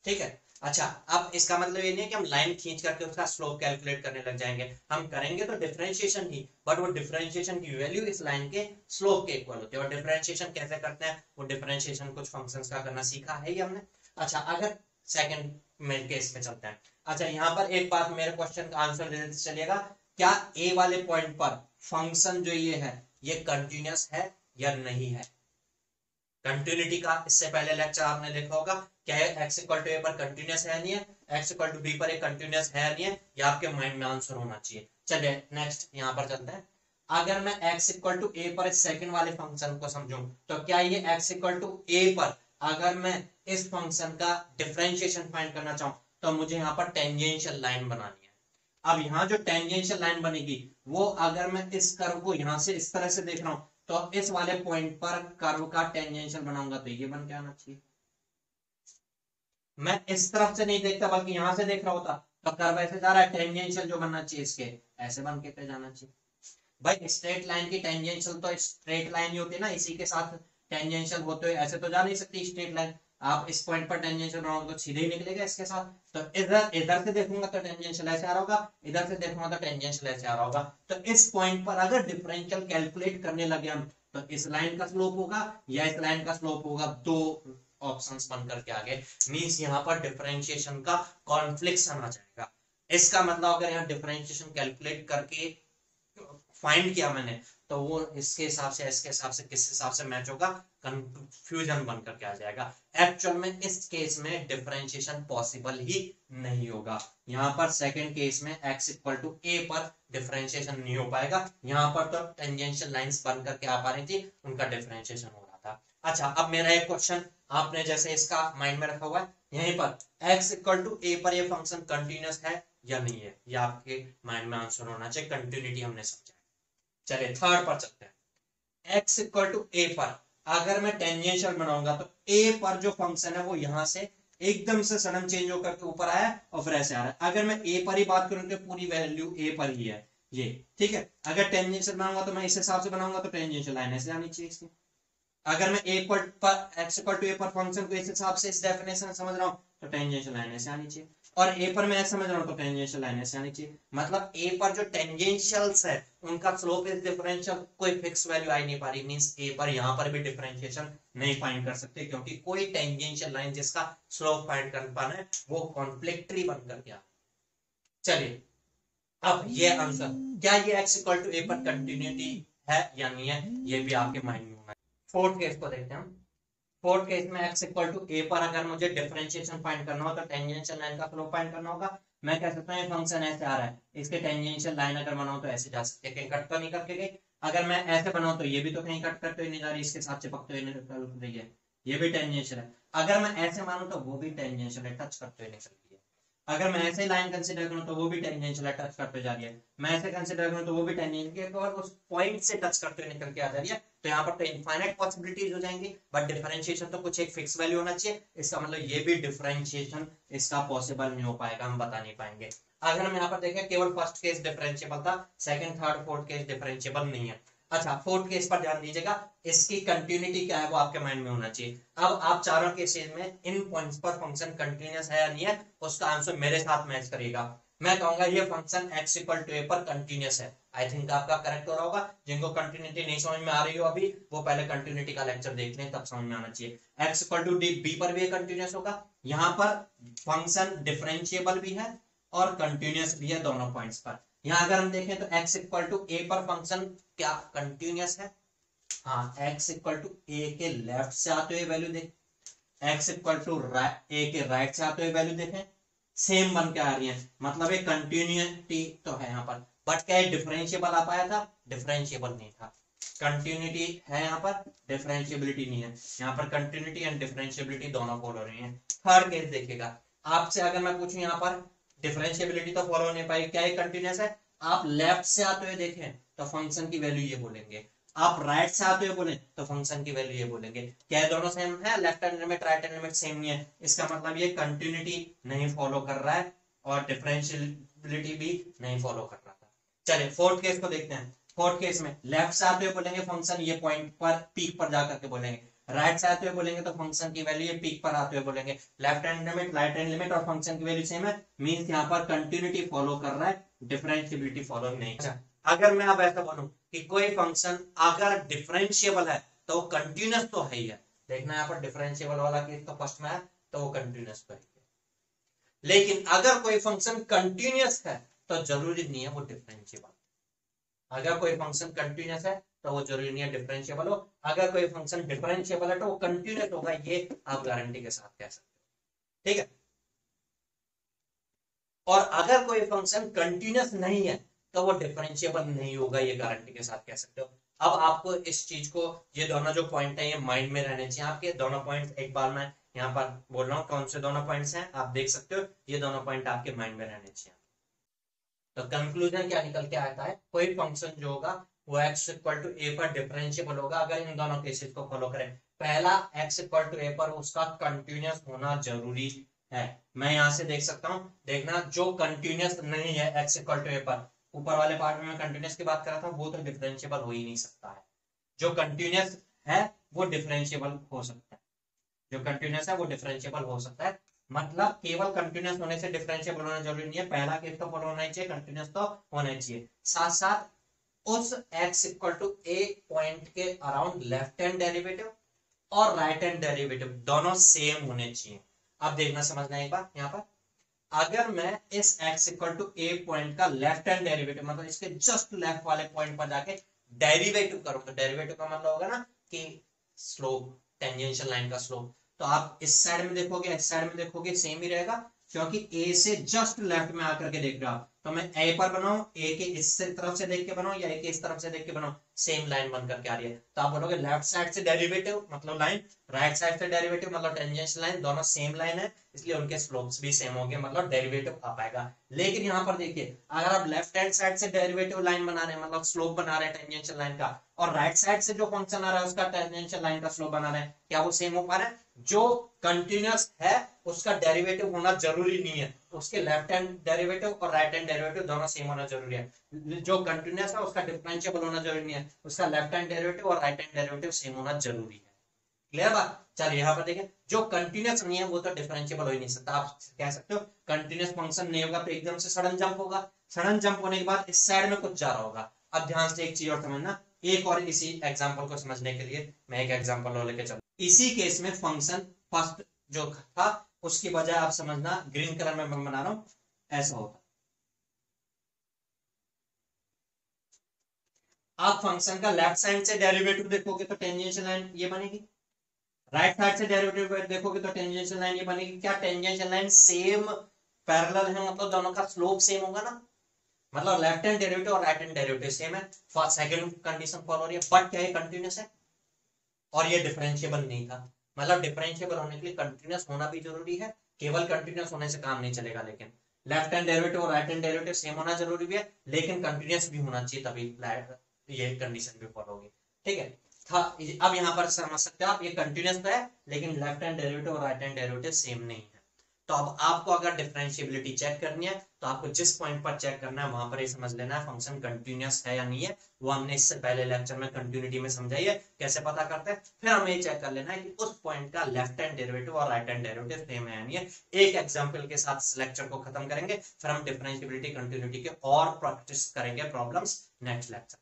ठीक है, अच्छा अब इसका मतलब ये नहीं है कि हम लाइन खींच करके उसका स्लोप कैलकुलेट करने लग जाएंगे, हम करेंगे तो डिफरेंशिएशन ही, बट वो डिफरेंशिएशन की वैल्यू इस लाइन के स्लोप के इक्वल होती है। और डिफरेंशिएशन कैसे करते हैं, वो डिफरेंशिएशन कुछ फंक्शंस का करना सीखा है ही हमने। अच्छा, अगर सेकंड में केस में चलते हैं। अच्छा, यहाँ पर एक बात मेरे क्वेश्चन का आंसर देते चलिएगा, क्या ए वाले पॉइंट पर फंक्शन जो ये है ये कंटिन्यूअस है या नहीं है। कंटिन्यूटी का इससे पहले लेक्चर आपने देखा होगा, क्या है x इक्वल टू ए पर कंटिन्यूअस है नहीं है, x इक्वल टू बी पर एक कंटिन्यूअस है नहीं है, ये आपके माइंड में आंसर होना चाहिए। चलिए नेक्स्ट यहाँ पर चलते हैं। अगर मैं x इक्वल टू ए पर इस सेकंड वाले फंक्शन को समझूं, तो क्या ये x इक्वल टू ए पर अगर मैं इस फंक्शन का डिफरेंशिएशन फाइंड करना चाहूं, तो मुझे यहाँ पर टेंजेंशियल लाइन बनानी है। अब यहाँ जो टेंजेंशियल लाइन बनेगी, वो अगर मैं इस कर्व को यहाँ से इस तरह से देख रहा हूं, तो इस वाले पॉइंट पर कर्व का टेंजेंशियल बनाऊंगा तो ये बन के आना चाहिए। मैं इस तरफ से नहीं देखता बल्कि यहां से देख रहा होता, तो कर्व ऐसे जा रहा है, टेंजेंशियल जो बनना चाहिए इसके ऐसे बन के जाना चाहिए। भाई स्ट्रेट लाइन की टेंजेंशियल तो स्ट्रेट लाइन ही होती है ना, इसी के साथ टेंजेंशियल होते हुए ऐसे तो जा नहीं सकती स्ट्रेट लाइन। आप इस पॉइंट पर टेंजेंशियल बनाओगे तो सीधे ही निकलेगा इसके साथ। तो इधर इधर से देखूंगा तो टेंजेंशियल ऐसे आ रहा होगा, इधर से देखूंगा तो टेंजेंशियल ऐसे आ रहा होगा। तो इस पॉइंट पर अगर डिफरेंशियल कैलकुलेट करने लगे हम, तो इस लाइन का स्लोप होगा या इस लाइन का स्लोप होगा, दो ऑप्शंस बन करके आगे। मींस यहाँ पर डिफरेंशिएशन का कॉन्फ्लिक्शन आ जाएगा। इसका मतलब अगर यहाँ डिफरेंशिएशन कैलकुलेट करके फाइंड किया मैंने, तो वो इसके हिसाब से इसके हिसाब से किस हिसाब से मैच होगा, कंफ्यूजन बन करके आ जाएगा। एक्चुअल में इस केस में डिफरेंशिएशन पॉसिबल ही नहीं होगा। यहाँ पर सेकंड केस में x इक्वल टू ए पर डिफरेंशिएशन नहीं हो पाएगा, यहाँ पर तो टेंजेंशियल लाइंस बन करके आ पा रही थी, उनका डिफरेंशिएशन हो रहा था। अच्छा, अब मेरा एक क्वेश्चन आपने जैसे इसका माइंड में रखा हुआ है, यहीं पर x इक्वल टू ए पर ये फंक्शन कंटिन्यूअस है या नहीं है, ये आपके माइंड में आंसर होना चाहिए। कंटिन्यूटी हमने समझा। चलिए थर्ड पर चलते हैं। x इक्वल टू ए पर अगर मैं टेंजेंशियल बनाऊंगा, तो a पर जो फंक्शन है वो यहां से एकदम से सडन चेंज होकर के ऊपर आया और फिर ऐसे आ रहा है। अगर मैं a पर ही बात करूं तो पूरी वैल्यू a पर ही है ये। ठीक है, अगर टेंजेंशियल बनाऊंगा तो मैं इस हिसाब से बनाऊंगा तो टेंजेंशियल लाइन ऐसे आनी चाहिए इसकी। अगर मैं a पर x इक्वल टू ए पर फंक्शन को इस हिसाब से इस डेफिनेशन समझ रहा हूं, तो टेंजेंशियल लाइन ऐसे आनी चाहिए। और a पर मैं समझ रहा हूं तो टेंजेंशियल लाइन ऐसे आनी चाहिए। मतलब a पर जो टेंजेंशियल्स है उनका स्लोप इज डिफरेंशियल, कोई फिक्स वैल्यू आ नहीं पा रही। मींस a पर यहां पर भी डिफरेंशिएशन नहीं फाइंड कर सकते, क्योंकि कोई टेंजेंशियल लाइन जिसका स्लोप फाइंड कर पाना है वो कॉन्फ्लिक्टरी बन कर गया। चलिए अब ये आंसर, क्या ये x इक्वल टू ए पर कंटिन्यूटी है या नहीं है, ये भी आपके माइंड में होना है। फोर्थ केस को देखते हैं हम। फोर्थ केस में x इक्वल टू ए पर अगर मुझे डिफरेंशिएशन फाइंड करना हो, तो टेंजेंशियल लाइन का स्लोप फाइंड करना होगा। मैं कह सकता हूँ ये फंक्शन ऐसे आ रहा है, इसके टेंजेंशियल लाइन अगर बनाऊं तो ऐसे जा सकते हैं, कहीं कट तो नहीं करके गई। अगर मैं ऐसे बनाऊं तो ये भी तो कहीं कट करते हुए नहीं जा रही, इसके साथ चिपकते हुए निकल रही है, ये भी टेंजेंशियल है। अगर मैं ऐसे मानूं तो वो भी टेंजेंशियल है, टच करते हुए निकल रही है। अगर मैं ऐसे लाइन कंसीडर करूं तो वो भी टेंजेंशियल टच करते जा रही है, मैं ऐसे कंसीडर करूं तो वो भी टेंजेंशियल और उस पॉइंट से टच करते हुए निकल के आ जा रही है, तो यहाँ पर तो इनफाइनाइट पॉसिबिलिटीज हो जाएंगी, बट डिफरेंशिएशन तो कुछ एक फिक्स वैल्यू होना चाहिए, इसका मतलब ये भी डिफरेंशिएशन इसका पॉसिबल नहीं हो पाएगा, हम बता नहीं पाएंगे। अगर हम यहाँ पर देखें केवल फर्स्ट केस डिफरेंशिएबल था, second third fourth case differentiable नहीं है। अच्छा, फोर्थ केस पर ध्यान दीजिएगा, इसकी कंटिन्यूटी क्या है वो आपके माइंड में होना चाहिए। अब आप चारों केसेस में इन पॉइंट्स पर फंक्शन कंटिन्यूअस है या नहीं है, उसका आंसर मेरे साथ मैच करेगा। मैं कहूंगा ये function x equal to a पर कंटिन्यूअस है, आई थिंक आपका करेक्ट हो रहा होगा। जिनको कंटिन्यूटी नहीं समझ में आ रही हो अभी, वो पहले कंटिन्यूटी का लेक्चर देख लें, तब समझ में आना चाहिए। x इक्वल टू b पर भी कंटिन्यूअस होगा, यहाँ पर फंक्शन डिफरेंशिएबल भी है और कंटिन्यूअस भी है दोनों पॉइंट्स पर। यहाँ अगर हम देखें तो x इक्वल टू a पर फंक्शन क्या कंटिन्यूअस है, हाँ x इक्वल टू a के लेफ्ट से आते हुए वैल्यू देखें, x इक्वल टू a के राइट से आते हुए वैल्यू देखें, सेम बन के आ रही है, मतलब एक कंटिन्यूटी तो है यहाँ पर, बट क्या डिफरेंशिएबल आ पाया था, डिफरेंशिएबल नहीं था। कंटिन्यूटी है यहाँ पर, डिफरेंशिएबिलिटी नहीं है, यहाँ पर कंटिन्यूटी एंड डिफरेंशिएबिलिटी दोनों फॉलो हो रही है। थर्ड केस देखिएगा, आपसे अगर मैं पूछूं यहाँ पर डिफरेंशिएबिलिटी तो फॉलो नहीं पाएगी, क्या ये कंटिन्यूअस है, आप लेफ्ट से आते हुए देखें तो फंक्शन की वैल्यू ये बोलेंगे, आप राइट से आते हुए बोले तो फंक्शन की वैल्यू ये बोलेंगे। क्या है दोनों सेम है, left hand limit right hand limit same नहीं है, इसका मतलब ये कंटिन्यूटी नहीं फॉलो कर रहा है और डिफरेंशियबिलिटी भी नहीं फॉलो कर रहा था। चलिए फोर्थ केस को देखते हैं। फोर्थ केस में लेफ्ट से आते हुए बोलेंगे फंक्शन ये पॉइंट पर पीक पर जाकर के बोलेंगे, राइट से आते हुए बोलेंगे तो फंक्शन की वैल्यू ये पीक पर आते हुए बोलेंगे, left hand limit right hand limit और फंक्शन की वैल्यू सेम है, मींस यहाँ पर कंटिन्यूटी फॉलो कर रहा है, डिफरेंशियबिलिटी फॉलो नहीं। अच्छा, अगर मैं अब ऐसा बोलूं कि कोई फंक्शन अगर डिफरेंशिएबल है तो वो कंटिन्यूअस तो है ही है, देखना यहाँ पर डिफरेंशिएबल वाला केस तो फर्स्ट में है तो वो कंटिन्यूअस तो है, लेकिन अगर कोई फंक्शन कंटिन्यूअस है तो जरूरी नहीं है वो डिफरेंशिएबल, अगर कोई फंक्शन कंटिन्यूअस है तो वो जरूरी नहीं है डिफरेंशिएबल हो, अगर कोई फंक्शन डिफरेंशिएबल है तो वो कंटिन्यूअस होगा, ये आप गारंटी के साथ कह सकते हो, ठीक है। और अगर कोई फंक्शन कंटिन्यूअस नहीं है तो वो डिफरेंशिएबल नहीं होगा, ये गारंटी के साथ कह सकते हो। अब आपको इस चीज को, ये दोनों जो पॉइंट है ये माइंड में रहने चाहिए आपके, दोनों पॉइंट एक बार मैं यहाँ पर बोल रहा हूँ कौन से दोनों पॉइंट्स हैं, आप देख सकते हो, ये दोनों पॉइंट आपके माइंड में रहने चाहिए। तो कंक्लूजन क्या निकल के आता है, कोई फंक्शन जो होगा वो x इक्वल टू a पर डिफरेंशिएबल होगा अगर इन दोनों केसेस को फॉलो करें। पहला x इक्वल टू a पर उसका कंटिन्यूअस होना जरूरी है, मैं यहां से देख सकता हूं, देखना जो कंटिन्यूअस नहीं है x इक्वल टू a पर, ऊपर वाले पार्ट में मैं कंटिन्यूअस की बात कर रहा था, वो तो डिफरेंशिएबल हो ही नहीं सकता है। जो कंटिन्यूअस है वो डिफरेंशिएबल हो सकता है, जो कंटिन्यूअस है वो डिफरेंशिएबल हो सकता है, मतलब केवल कंटिन्यूअस होने से डिफरेंशिएबल होना जरूरी नहीं है, पहला केस तो फॉलो होना ही चाहिए, कंटिन्यूअस तो होना ही चाहिए। साथ साथ उस x equal to a point के अराउंड लेफ्ट हैंड डेरिवेटिव और राइट हैंड डेरिवेटिव दोनों सेम होने चाहिए। अब देखना समझना एक बार, यहाँ पर अगर मैं इस x equal to a point का लेफ्ट हैंड डेरिवेटिव, मतलब इसके जस्ट लेफ्ट वाले पॉइंट पर जाके डेरिवेटिव करूं, तो डेरिवेटिव का मतलब होगा ना कि स्लोप, टेंजेंशियल लाइन का स्लोप, तो आप इस साइड में देखोगे इस साइड में देखोगे सेम ही रहेगा, क्योंकि a से जस्ट लेफ्ट में आकर के देख रहा हूं, तो मैं a पर बनाऊं, a के इस तरफ से देख के बनाऊं या a के इस तरफ से देख के बनाऊं, सेम लाइन बन करके आ रही है, तो आप बोलोगे लेफ्ट साइड से डेरिवेटिव मतलब लाइन, राइट साइड से डेरिवेटिव मतलब टेंजेंशियल लाइन, दोनों सेम लाइन है इसलिए उनके स्लोप्स भी सेम होंगे, मतलब डेरिवेटिव आ पाएगा। लेकिन यहाँ पर देखिए अगर आप लेफ्ट हैंड साइड से डेरिवेटिव लाइन बना रहे हैं, मतलब स्लोप बना रहे हैं टेंजेंशियल लाइन का, और राइट साइड से जो फंक्शन आ रहा है उसका टेंजेंशियल लाइन का स्लोप बना रहे हैं, क्या वो सेम हो पा रहा है? जो कंटिन्यूअस है उसका डेरिवेटिव होना जरूरी नहीं है, उसके लेफ्ट हैंड डेरिवेटिव और राइट हैंड डेरिवेटिव दोनों सेम होना जरूरी है। जो कंटिन्यूअस है उसका डिफरेंशिएबल होना जरूरी नहीं है, उसका लेफ्ट हैंड डेरिवेटिव और राइट हैंड डेरिवेटिव सेम होना जरूरी है। क्लियर बात? चलिए यहाँ पर देखें, जो कंटिन्यूअस नहीं है वो तो डिफरेंशिएबल हो ही नहीं सकता। आप कह सकते हो कंटिन्यूअस फंक्शन नहीं होगा तो एकदम से सडन जंप होगा, सडन जंप होने के बाद इस साइड में कुछ जा रहा होगा। अब ध्यान से एक चीज और समझना, एक और इसी एग्जांपल को समझने के लिए मैं एक एग्जांपल और लेके चलूं। इसी केस में फंक्शन फर्स्ट जो था उसकी बजाय आप समझना ग्रीन कलर में मैं बना रहा हूं, ऐसा होता। आप फंक्शन का लेफ्ट साइड से डेरिवेटिव देखोगे तो टेंजेंशियल लाइन ये बनेगी, राइट साइड से डेरिवेटिव देखोगे तो टेंजेंशियल लाइन ये बनेगी। क्या टेंजेंशियल लाइन सेम पैरेलल है, मतलब दोनों का स्लोप सेम होगा ना, मतलब लेफ्ट हैंड डेरिवेटिव और राइट हैंड डेरिवेटिव सेम है, सेकंड कंडीशन फॉलो हो रही है, बट क्या है कंटिन्यूअस है और ये डिफरेंशिएबल नहीं था। मतलब डिफरेंशिएबल होने के लिए कंटिन्यूअस होना भी जरूरी है केवल कंटिन्यूस होने से काम नहीं चलेगा, लेकिन लेफ्ट हैंड डेरिवेटिव और राइट हैंड डेरिवेटिव सेम होना जरूरी भी है, लेकिन कंटिन्यूस भी होना चाहिए, तभी ये कंडीशन भी फॉलो होगी। ठीक है था। अब यहाँ पर समझ सकते हो आप, ये कंटिन्यूस तो है लेकिन लेफ्ट हैंड डेरिवेटिव और राइट हैंड डेरिवेटिव सेम नहीं है। तो अब आपको अगर डिफरेंशिएबिलिटी चेक करनी है तो आपको जिस पॉइंट पर चेक करना है वहां पर ये समझ लेना है फंक्शन कंटिन्यूस है या नहीं है। वो हमने इससे पहले लेक्चर में कंटिन्यूटी में समझाई है कैसे पता करते हैं। फिर हमें ये चेक कर लेना है कि उस पॉइंट का लेफ्ट हैंड डेरिवेटिव और राइट हैंड डेरिवेटिव सेम है या नहीं है। एक एग्जांपल के साथ इस लेक्चर को खत्म करेंगे, फिर हम डिफरेंशिएबिलिटी कंटिन्यूटी के और प्रैक्टिस करेंगे प्रॉब्लम्स नेक्स्ट लेक्चर।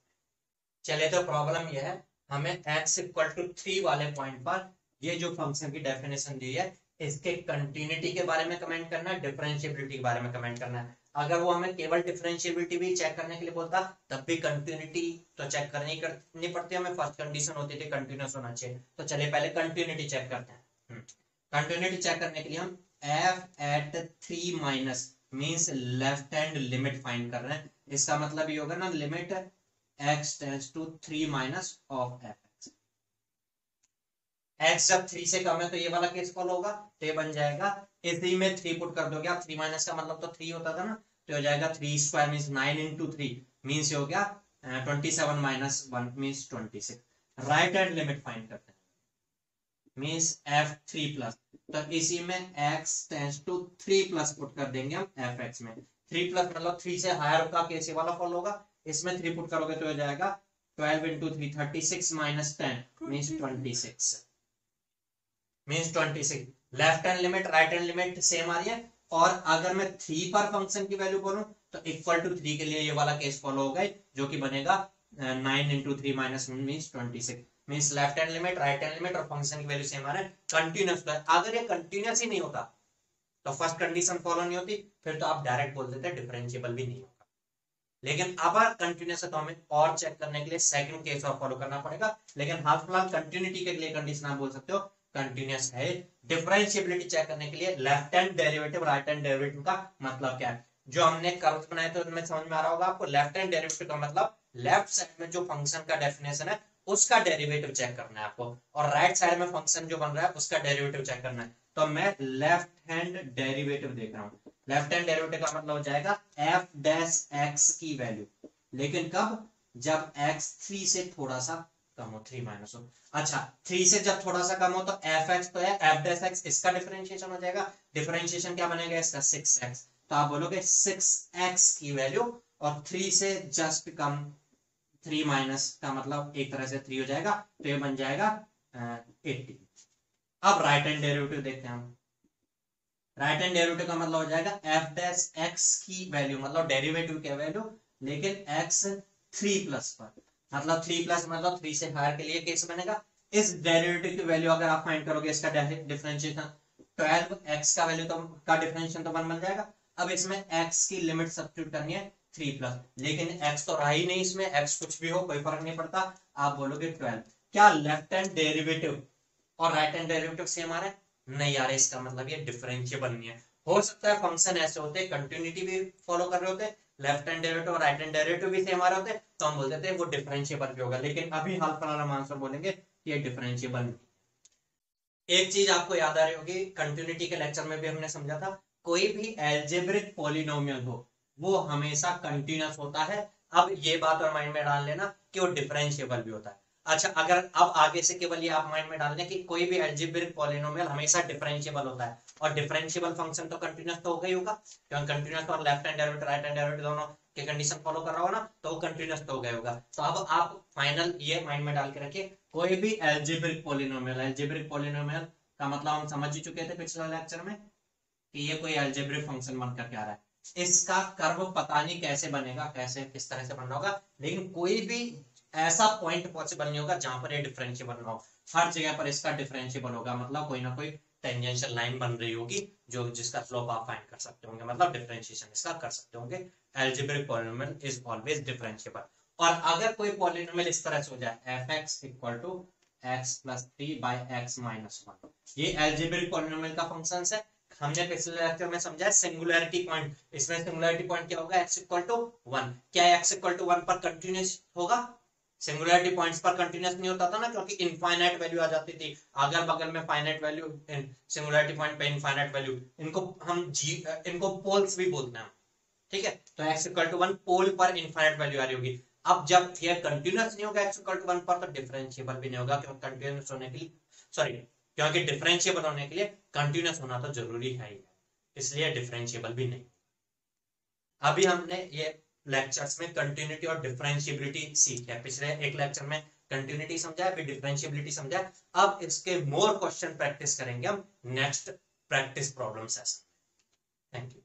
चलिए तो प्रॉब्लम ये है, हमें x इक्वल टू 3 वाले पॉइंट पर ये जो फंक्शन की डेफिनेशन दी है इसके कंटिन्यूटी के बारे में कमेंट करना है, डिफरेंशिएबिलिटी के बारे में कमेंट करना है। अगर वो हमें केवल डिफरेंशिएबिलिटी भी चेक करने के लिए बोलता तब भी कंटिन्यूटी तो चेक करनी पड़ती है हमें। फर्स्ट कंडीशन होती थी कंटिन्यूस होना चाहिए। तो चलिए पहले कंटिन्यूटी चेक करते हैं। कंटिन्यूटी चेक करने के लिए हम f at 3 minus means left hand limit find कर रहे हैं। इसका मतलब ये होगा ना limit x tends to 3 minus of fx। x जब 3 से कम है तो ये वाला केस फॉलो होगा, तो ये बन जाएगा इसी में 3 पुट कर दोगे आप। 3 माइनस का मतलब तो 3 होता था ना, तो हो जाएगा 3 स्क्वायर मीन्स 9 इंटू 3 मीन्स हो गया 27 minus 1 means 26। Right hand limit find करते हैं मीन्स f3 प्लस, तो इसी में x tends to 3 plus put कर देंगे हम fx में। 3 प्लस मतलब 3 से हायर का केस वाला फॉलो होगा। इसमें 3 पुट करोगे तो हो जाएगा 12 into 3 36 minus 10 means 26 means 26। Left hand limit right hand limit same आ रही है। और अगर मैं 3 पर फंक्शन की वैल्यू बोलूं तो इक्वल टू 3 के लिए ये वाला केस फॉलो होगा, जो कि बनेगा 9 into 3 minus 1 means 26 means left hand limit right hand limit और फंक्शन की वैल्यू सेम आ रहा है। कंटिन्यूस है, अगर ये कंटिन्यूस ही नहीं होता तो फर्स्ट कंडीशन फॉलो नहीं होती, फिर तो आप डायरेक्ट बोल देते डिफरेंशिएबल भी नहीं होगा। लेकिन अब कंटिन्यूस है तो हमें और चेक करने के लिए सेकंड केस और फॉलो करना पड़ेगा। लेकिन हाल फिलहाल कंटिन्यूटी के लिए कंडीशन आप बोल सकते हो कंटिन्यूस है। डिफरेंशिएबिलिटी चेक करने के लिए left hand derivative right hand derivative का मतलब क्या है, जो हमने कर्व बनाए थे उनमें समझ में आ रहा होगा आपको। लेफ्ट हैंड डेरिवेटिव का मतलब लेफ्ट साइड में जो फंक्शन का डेफिनेशन है उसका डेरिवेटिव चेक करना है आपको, और राइट साइड में फंक्शन जो बन रहा है उसका डेरिवेटिव चेक करना है। तो मैं लेफ्ट हैंड डेरिवेटिव देख रहा हूं। लेफ्ट हैंड डेरिवेटिव का मतलब हो जाएगा f डैश x की वैल्यू, लेकिन कब, जब x 3 से थोड़ा सा कम हो, 3 माइनस हो। अच्छा 3 से जब थोड़ा सा कम हो तो fx तो है, f डैश x इसका डिफरेंशिएशन हो जाएगा। डिफरेंशिएशन क्या बनेगा इसका 6x, तो आप बोलोगे 6x की वैल्यू, और 3 से जस्ट कम 3 माइनस का मतलब एक तरह से 3 हो जाएगा, तो ये बन जाएगा 80। अब राइट हैंड डेरिवेटिव देखते हैं हम। राइट हैंड डेरिवेटिव का मतलब हो जाएगा f डैश x की वैल्यू मतलब डेरिवेटिव की वैल्यू, लेकिन x 3 प्लस पर, मतलब 3 प्लस मतलब 3 से हायर के लिए केस बनेगा। इस डेरिवेटिव की वैल्यू अगर आप फाइंड करोगे इसका डिफरेंशिएशन 12x का वैल्यू तो का डिफरेंशिएशन तो 1 बन जाएगा। अब इसमें x की लिमिट सब्स्टिट्यूट करनी है 3 प्लस, लेकिन x तो रहा ही नहीं इसमें, x कुछ भी हो कोई फर्क नहीं पड़ता। आप बोलोगे 12। क्या लेफ्ट हैंड डेरिवेटिव और राइट हैंड डेरिवेटिव सेम आ रहा है? नहीं आ रहा, इसका मतलब ये डिफरेंशिएबल नहीं है। हो सकता है फंक्शन ऐसे होते कंटिन्यूटी भी फॉलो कर रहे होते, लेफ्ट हैंड डेरिवेटिव और राइट हैंड डेरिवेटिव भी सेम आ रहे होते, तो हम बोल देते हैं वो डिफरेंशिएबल भी होगा। लेकिन अभी हाल फिलहाल हम आंसर बोलेंगे ये डिफरेंशिएबल नहीं। एक चीज आपको याद आ रही होगी, कंटिन्यूटी के लेक्चर में भी हमने समझा था, कोई भी एल्जेब्रिक पॉलिनोमियल हो वो हमेशा कंटिन्यूस होता है। अब ये बात और माइंड में डाल लेना कि वो डिफरेंशिएबल भी होता है। अच्छा अगर अब आगे से केवल ये आप माइंड में डाल दें कि कोई भी एल्जेब्रिक पॉलिनोमियल हमेशा डिफरेंशिएबल होता है, और डिफरेंशिएबल फंक्शन तो कंटिन्यूस तो होगा ही होगा, क्योंकि कंटिन्यूस और left hand derivative right hand derivative दोनों के कंडीशन फॉलो कर रहा हो ना, तो वो कंटिन्यूस तो होगा ही होगा। तो अब आप फाइनल ये माइंड में डाल के रखिए, कोई भी एल्जेब्रिक पॉलिनोमियल, एल्जेब्रिक पॉलिनोमियल का मतलब हम समझ ही चुके थे पिछले लेक्चर में कि ये कोई एल्जेब्रिक फंक्शन बनकर क्या रहा है। इसका कर्व पता नहीं कैसे बनेगा, कैसे किस तरह से बनना होगा, लेकिन कोई भी ऐसा पॉइंट पॉसिबल नहीं होगा जहां पर ये डिफरेंशिएबल ना हो। हर जगह पर इसका डिफरेंशिएबल होगा, मतलब कोई ना कोई टेंजेंशियल लाइन बन रही होगी जो जिसका स्लोप आप फाइंड कर सकते होंगे, मतलब डिफरेंशिएशन इसका कर सकते होंगे। Algebraic polynomial is always differentiable. और अगर कोई पॉलिनोमियल इस तरह से हो जाए fx equal to x plus 3 by x minus 1, ये एल्जेब्रिक पॉलिनोमियल का फंक्शन है। हमने पिछले लेक्चर में समझा सिंगुलैरिटी पॉइंट, इसमें सिंगुलैरिटी पॉइंट क्या होगा x इक्वल टू 1। क्या x इक्वल टू 1 पर कंटिन्यूस होगा? सिंगुलरिटी पॉइंट्स पर कंटिन्यूस नहीं होता था ना, क्योंकि इनफाइनाइट वैल्यू आ जाती थी, अगल बगल में फाइनाइट वैल्यू, सिंगुलरिटी पॉइंट पे इनफाइनाइट वैल्यू, इनको पोल्स भी बोलते हैं, ठीक है। तो x इक्वल टू 1 पोल पर इनफाइनाइट वैल्यू आ रही होगी। अब जब ये कंटिन्यूस नहीं होगा x इक्वल टू 1 पर, तो डिफरेंशिएबल भी नहीं होगा, क्योंकि कंटिन्यूस होने के लिए, सॉरी, क्योंकि डिफरेंशिएबल होने के लिए कंटिन्यूस होना तो जरूरी है ही, इसलिए डिफरेंशिएबल भी नहीं। अभी हमने ये लेक्चर्स में कंटिन्यूटी और डिफरेंशिएबिलिटी सीखी है, पिछले एक लेक्चर में कंटिन्यूटी समझा, फिर डिफरेंशिएबिलिटी समझा। अब इसके मोर क्वेश्चन प्रैक्टिस करेंगे हम नेक्स्ट प्रैक्टिस प्रॉब्लम सेशन में। Thank you.